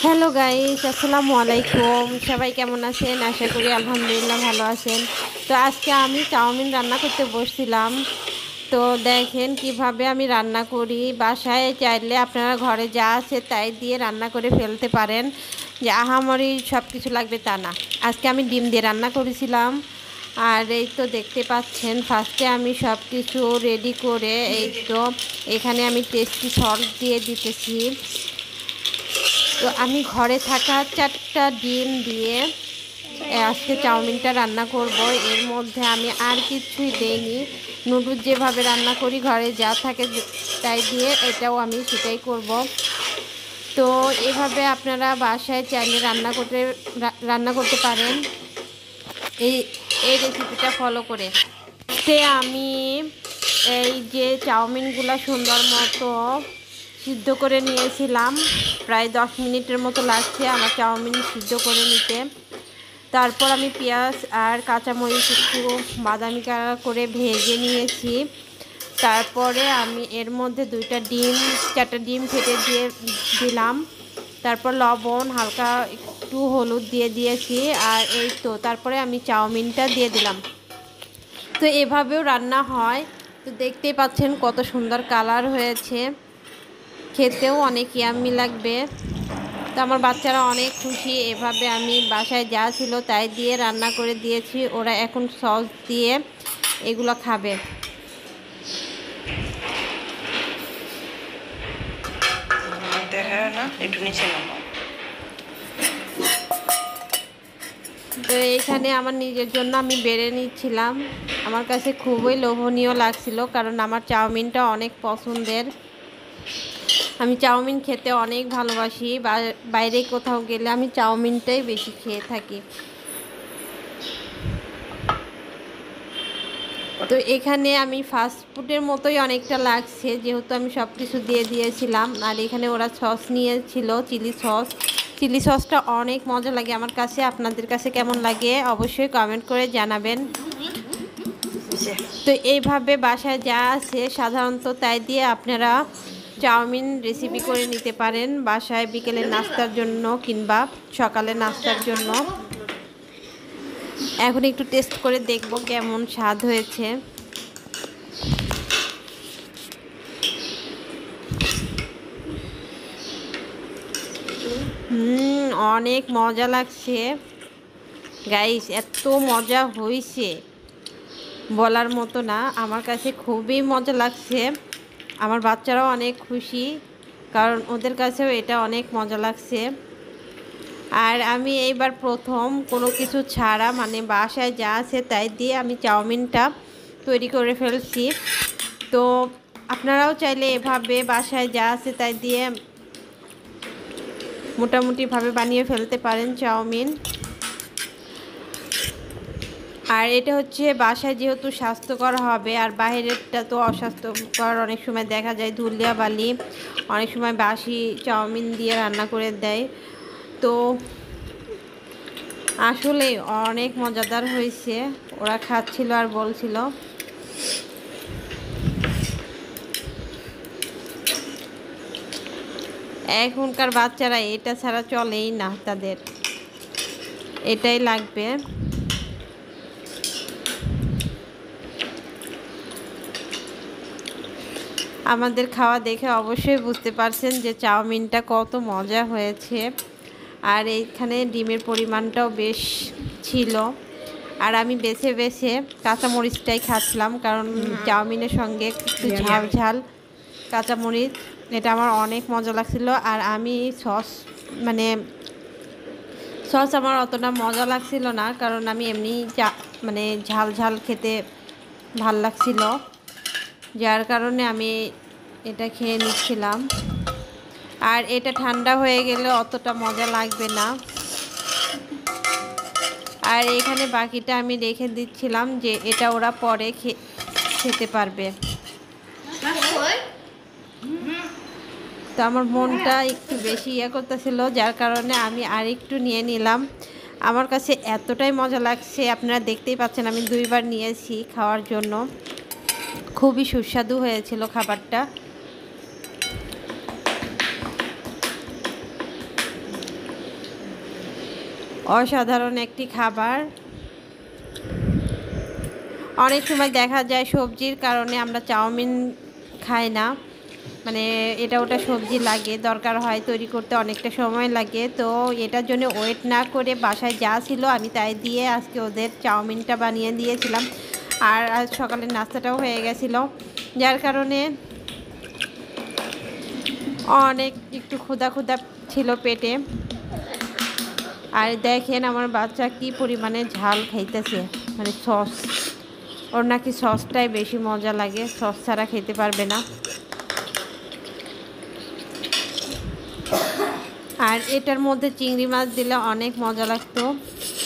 Hello guys, আসসালামু আলাইকুম। সবাই কেমন আছেন? আশা করি আলহামদুলিল্লাহ ভালো আছেন। তো আজকে আমি চাউমিন রান্না করতে বসছিলাম। তো দেখেন কিভাবে আমি রান্না করি। বাসায় চাইলে আপনারা ঘরে যা আছে তাই দিয়ে রান্না করে ফেলতে পারেন, যে আহামরি সব কিছু লাগবে তা না। আজকে আমি ডিম দিয়ে রান্না করেছিলাম। আর এই তো দেখতে পাচ্ছেন, ফার্স্টে আমি সব কিছু রেডি করে এই তো এখানে আমি টেস্টি সল্ট দিয়ে দিতেছি। তো আমি ঘরে থাকা 4টা ডিম দিয়ে আজকে চাউমিনটা রান্না করব। এর মধ্যে আমি আর কিছুই দেইনি। নুডলস যেভাবে রান্না করি ঘরে যা থাকে তাই দিয়ে এটাও আমি সেটাই করব। তো এভাবে আপনারা বাসায় চাইলে রান্না করতে পারেন এই এই রেসিপিটা ফলো করে। আমি এই যে চাউমিনগুলো সুন্দর মতো সিদ্ধ করে নিয়েছিলাম। প্রায় 10 মিনিটের মতো লাগছে আমার চাউমিন সিদ্ধ করে নিতে। তারপর আমি পেঁয়াজ আর কাঁচামরিচ একটু বাদামি কালার করে ভেজে নিয়েছি। তারপরে আমি এর মধ্যে 4টা ডিম ফেটে দিলাম। তারপর লবণ, হালকা একটু হলুদ দিয়ে দিয়েছি। আর এই তো তারপরে আমি চাউমিনটা দিয়ে দিলাম। তো এভাবেও রান্না হয়। তো দেখতেই পাচ্ছেন কত সুন্দর কালার হয়েছে, খেতেও অনেক ইয়াম্মি লাগবে। তো আমার বাচ্চারা অনেক খুশি। এভাবে আমি বাসায় যা ছিল তাই দিয়ে রান্না করে দিয়েছি, ওরা এখন সস দিয়ে এগুলো খাবে। তো এখানে আমার নিজের জন্য আমি বেড়ে নিচ্ছিলাম। আমার কাছে খুবই লোভনীয় লাগছিল, কারণ আমার চাউমিনটা অনেক পছন্দের। আমি চাউমিন খেতে অনেক ভালোবাসি। বাইরে কোথাও গেলে আমি চাউমিনটাই বেশি খেয়ে থাকি। তো এখানে আমি ফাস্ট ফুডের মতোই অনেকটা লাগছে, যেহেতু আমি সব কিছু দিয়ে দিয়েছিলাম। আর এখানে ওরা সস নিয়েছিল, চিলি সসটা অনেক মজা লাগে আমার কাছে। আপনাদের কাছে কেমন লাগে অবশ্যই কমেন্ট করে জানাবেন। তো এইভাবে বাসায় যা আছে সাধারণত তাই দিয়ে আপনারা চাউমিন রেসিপি করে নিতে পারেন বাসায় বিকেলের নাস্তার জন্য কিংবা সকালের নাস্তার জন্য। এখন একটু টেস্ট করে দেখব কেমন স্বাদ হয়েছে। অনেক মজা লাগছে গাইস, এত মজা হয়েছে বলার মতো না। আমার কাছে খুবই মজা লাগছে। আমার বাচ্চারাও অনেক খুশি, কারণ ওদের কাছেও এটা অনেক মজা লাগছে। আর আমি এইবার প্রথম কোনো কিছু ছাড়া, মানে বাসায় যা আছে তাই দিয়ে আমি চাউমিনটা তৈরি করে ফেলছি। তো আপনারাও চাইলে এভাবে বাসায় যা আছে তাই দিয়ে মোটামুটিভাবে বানিয়ে ফেলতে পারেন চাউমিন। আর এটা হচ্ছে বাসায় যেহেতু স্বাস্থ্যকর হবে, আর বাইরেরটা তো অস্বাস্থ্যকর। অনেক সময় দেখা যায় ধুলিয়া বালি, অনেক সময় বাসি চাউমিন দিয়ে রান্না করে দেয়। তো আসলে অনেক মজাদার হয়েছে, ওরা খাচ্ছিল আর বলছিল। এখনকার বাচ্চারা এটা ছাড়া চলেই না, তাদের এটাই লাগবে। আমাদের খাওয়া দেখে অবশ্যই বুঝতে পারছেন যে চাউমিনটা কত মজা হয়েছে। আর এইখানে ডিমের পরিমাণটাও বেশ ছিল। আর আমি বেছে বেছে কাঁচামরিচটাই খাচ্ছিলাম, কারণ চাউমিনের সঙ্গে একটু ঝাল ঝাল কাঁচামরিচ, এটা আমার অনেক মজা লাগছিল। আর আমি সস আমার অতটা মজা লাগছিল না, কারণ আমি এমনি মানে ঝাল ঝাল খেতে ভাল লাগছিল, যার কারণে আমি এটা খেয়ে নিচ্ছিলাম। আর এটা ঠান্ডা হয়ে গেলে অতটা মজা লাগবে না। আর এখানে বাকিটা আমি রেখে দিচ্ছিলাম, যে এটা ওরা পরে খেতে পারবে। তো আমার মনটা একটু বেশি করতেছিল, যার কারণে আমি আর একটু নিয়ে নিলাম। আমার কাছে এতটাই মজা লাগছে, আপনারা দেখতেই পাচ্ছেন আমি 2বার নিয়েছি খাওয়ার জন্য। খুবই সুস্বাদু হয়েছিল খাবারটা। অসাধারণ একটি খাবার। অনেক সময় দেখা যায় সবজির কারণে আমরা চাউমিন খাই না, মানে এটা ওটা সবজি লাগে, দরকার হয় তৈরি করতে অনেকটা সময় লাগে। তো এটার জন্য ওয়েট না করে বাসায় যা ছিল আমি তাই দিয়ে আজকে ওদের চাউমিনটা বানিয়ে দিয়েছিলাম। আর আজ সকালের নাস্তাটাও হয়ে গেছিলো, যার কারণে অনেক একটু ক্ষুধা ক্ষুধা ছিল পেটে। আর দেখেন আমার বাচ্চা কি পরিমাণে ঝাল খাইতেছে, মানে সস, ওর নাকি সসটাই বেশি মজা লাগে, সস ছাড়া খেতে পারবে না। আর এটার মধ্যে চিংড়ি মাছ দিলে অনেক মজা লাগতো।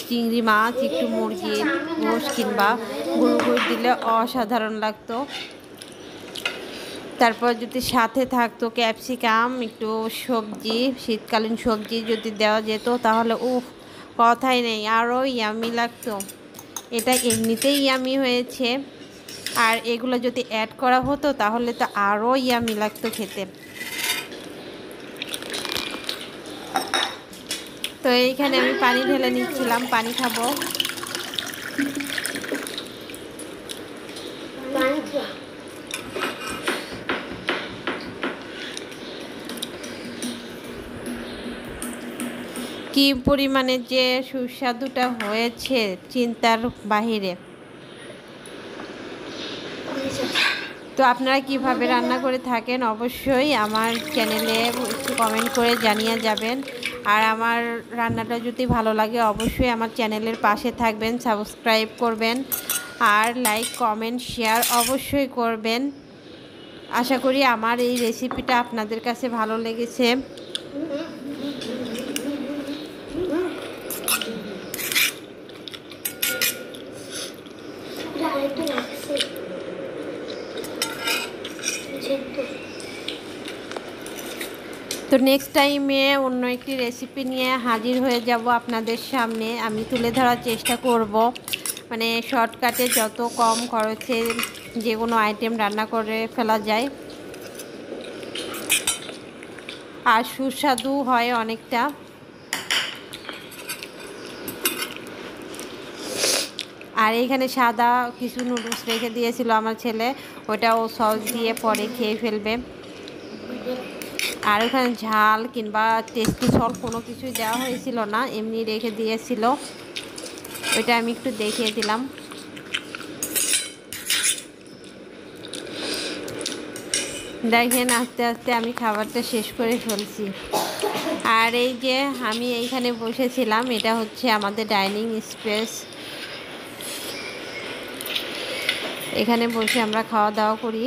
চিংড়ি মাছ, একটু মুরগির গোশ কিংবা গরুর গোশ দিলে অসাধারণ লাগতো। তারপর যদি সাথে থাকতো ক্যাপসিকাম, একটু সবজি, শীতকালীন সবজি যদি দেওয়া যেত তাহলে উফ, কথাই নেই, আরও ইয়ামি লাগতো। এটা এমনিতেই ইয়ামি হয়েছে, আর এগুলো যদি অ্যাড করা হতো তাহলে তো আরও ইয়ামি লাগতো খেতে। তো এইখানে আমি পানি ঢেলে নিচ্ছিলাম, পানি খাবো। কি পরিমাণে যে সুস্বাদুটা হয়েছে চিন্তার বাহিরে। তো আপনারা কিভাবে রান্না করে থাকেন অবশ্যই আমার চ্যানেলে একটু কমেন্ট করে জানিয়ে যাবেন। আর আমার রান্নাটা যদি ভালো লাগে অবশ্যই আমার চ্যানেলের পাশে থাকবেন, সাবস্ক্রাইব করবেন, আর লাইক কমেন্ট শেয়ার অবশ্যই করবেন। আশা করি আমার এই রেসিপিটা আপনাদের কাছে ভালো লেগেছে। তো নেক্সট টাইমে অন্য একটি রেসিপি নিয়ে হাজির হয়ে যাব আপনাদের সামনে। আমি তুলে ধরার চেষ্টা করব, মানে শর্টকাটে যত কম খরচে যে কোনো আইটেম রান্না করে ফেলা যায় আর সুস্বাদু হয় অনেকটা। আর এইখানে সাদা কিছু নুডলস রেখে দিয়েছিল আমার ছেলে, ওটাও সস দিয়ে পরে খেয়ে ফেলবে। আর ওখানে ঝাল কিংবা টেস্টি সল্ট কোনো কিছুই দেওয়া হয়েছিল না, এমনি রেখে দিয়েছিল, ওইটা আমি একটু দেখিয়ে দিলাম। দেখেন আস্তে আস্তে আমি খাবারটা শেষ করে ফেলছি। আর এই যে আমি এইখানে বসেছিলাম, এটা হচ্ছে আমাদের ডাইনিং স্পেস, এখানে বসে আমরা খাওয়া দাওয়া করি।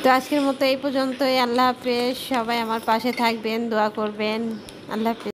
তো আজকের মতো এই পর্যন্তই। আল্লাহ হাফেজ। সবাই আমার পাশে থাকবেন, দোয়া করবেন। আল্লাহ হাফেজ।